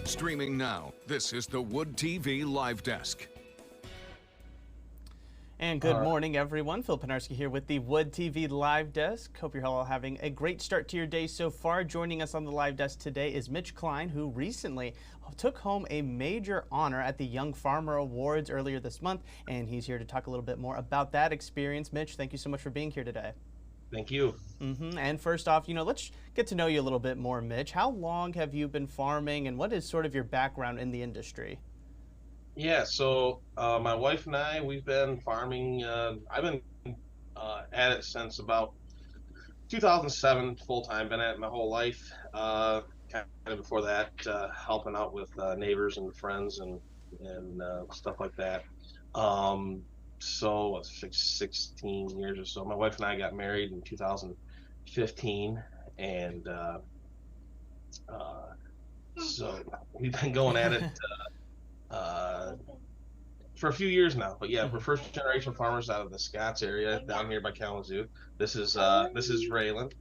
Streaming now, this is the Wood TV Live Desk. And good morning, everyone. Phil Penarski here with the Wood TV Live Desk. Hope you're all having a great start to your day so far. Joining us on the Live Desk today is Mitch Kline, who recently took home a major honor at the Young Farmer Awards earlier this month, and he's here to talk a little bit more about that experience. Mitch, thank you so much for being here today. Thank you. And first off, let's get to know you a little bit more, Mitch. How long have you been farming, and what is sort of your background in the industry? Yeah, so my wife and I, we've been farming. I've been at it since about 2007, full time. Been at it my whole life. Kind of before that, helping out with neighbors and friends and stuff like that. So 16 years or so. My wife and I got married in 2015, and so we've been going at it. For a few years now, but yeah, we're first generation farmers out of the Scotts area down here by Kalamazoo. This is Raylan,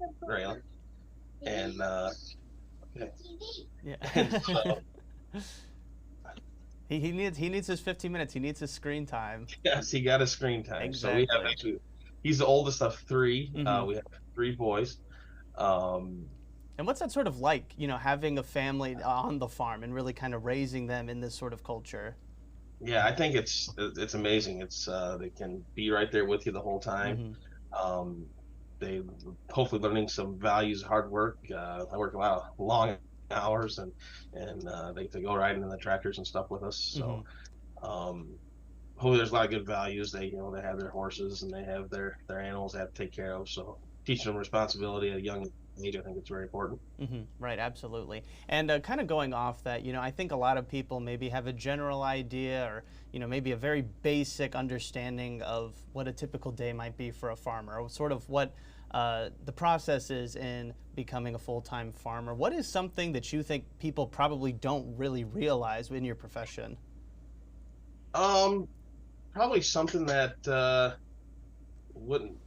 and okay. Yeah. So, he needs his 15 minutes. He needs his screen time. yes, he got his screen time. Exactly. So we have he's the oldest of three. We have three boys. And what's that sort of like, having a family on the farm and really kind of raising them in this sort of culture? Yeah, I think it's amazing. It's they can be right there with you the whole time. They hopefully learning some values, hard work. I work a lot of long hours, and they go riding in the tractors and stuff with us. So hopefully there's a lot of good values. They they have their horses and they have their animals they have to take care of. So teaching them responsibility at a young age, I think it's very important. Right, absolutely. And kind of going off that, I think a lot of people maybe have a general idea or, maybe a very basic understanding of what a typical day might be for a farmer, or sort of what the process is in becoming a full-time farmer. What is something that you think people probably don't really realize in your profession? Probably something that wouldn't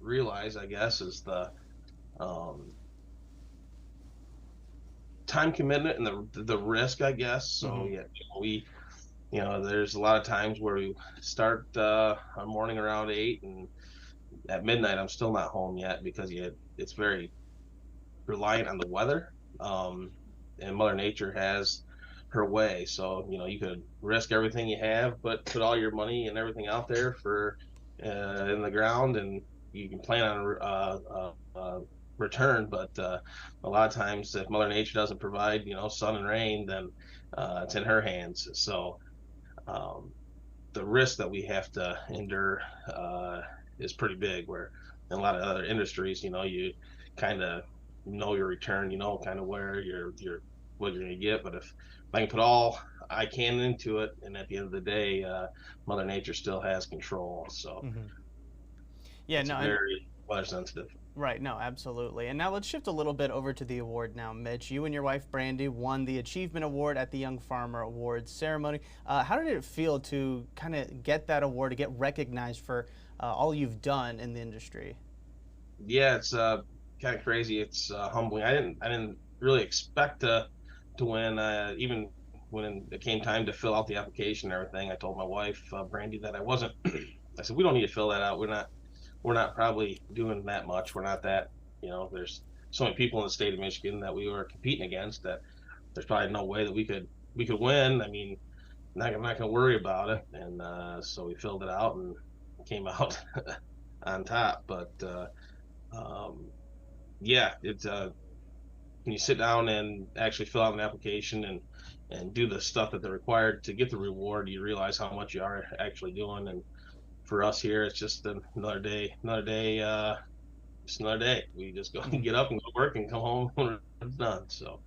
realize, I guess, is the time commitment and the risk, I guess. So yeah, there's a lot of times where we start our morning around 8, and at midnight I'm still not home yet because it's very reliant on the weather, and Mother Nature has her way. So you could risk everything you have, but put all your money and everything out there for in the ground, and you can plan on return, but a lot of times if Mother Nature doesn't provide sun and rain, then it's in her hands. So the risk that we have to endure is pretty big, where in a lot of other industries you kind of know your return, kind of where what you're going to get. But if I can put all I can into it, and at the end of the day Mother Nature still has control. So yeah, it's very weather sensitive. Right, no, absolutely. And now let's shift a little bit over to the award now, Mitch. You and your wife, Brandie, won the Achievement Award at the Young Farmer Awards ceremony. How did it feel to kind of get that award, to get recognized for all you've done in the industry? Yeah, it's kind of crazy. It's humbling. I didn't really expect to win. Even when it came time to fill out the application and everything, I told my wife, Brandie, that I wasn't. I said, we don't need to fill that out. We're not probably doing that much. We're not that, there's so many people in the state of Michigan that we were competing against that there's probably no way that we could win. I mean, I'm not going to worry about it. And so we filled it out and came out on top. But yeah, it's when you sit down and actually fill out an application and do the stuff that they're required to get the reward, you realize how much you are actually doing. And for us here, it's just another day, just another day. We just go and get up and go to work and come home when it's done. So.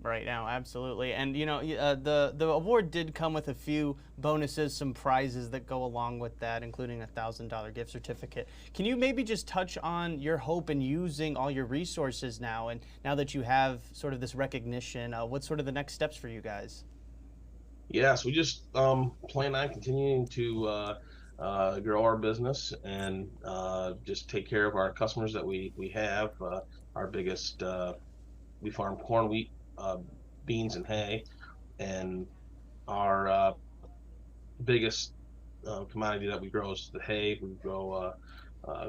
Right now, absolutely. And the award did come with a few bonuses, some prizes that go along with that, including a $1,000 gift certificate. Can you maybe just touch on your hope in using all your resources now, and now that you have sort of this recognition, what's sort of the next steps for you guys? Yes, we just plan on continuing to grow our business and just take care of our customers that we have. Our biggest, we farm corn, wheat, beans and hay, and our biggest commodity that we grow is the hay. We grow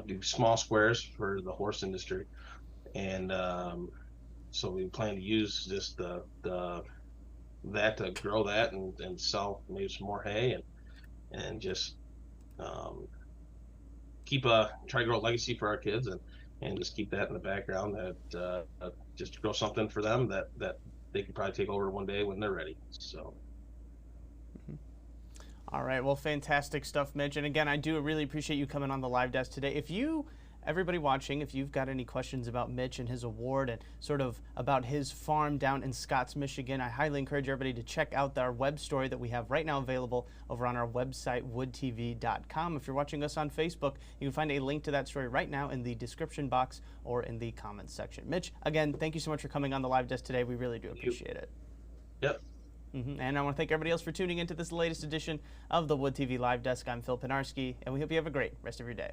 do small squares for the horse industry, and so we plan to use just the that to grow that and sell maybe some more hay and just um, try to grow a legacy for our kids and just keep that in the background that just grow something for them that they could probably take over one day when they're ready. So. All right, well, fantastic stuff, Mitch. And again, I do really appreciate you coming on the live desk today. If you, everybody watching, if you've got any questions about Mitch and his award and sort of about his farm down in Scotts, Michigan, I highly encourage everybody to check out our web story that we have right now available over on our website, woodtv.com. If you're watching us on Facebook, you can find a link to that story right now in the description box or in the comments section. Mitch, again, thank you so much for coming on the live desk today. We really do appreciate it. Yep. And I want to thank everybody else for tuning into this latest edition of the Wood TV Live Desk. I'm Phil Pinarski, and we hope you have a great rest of your day.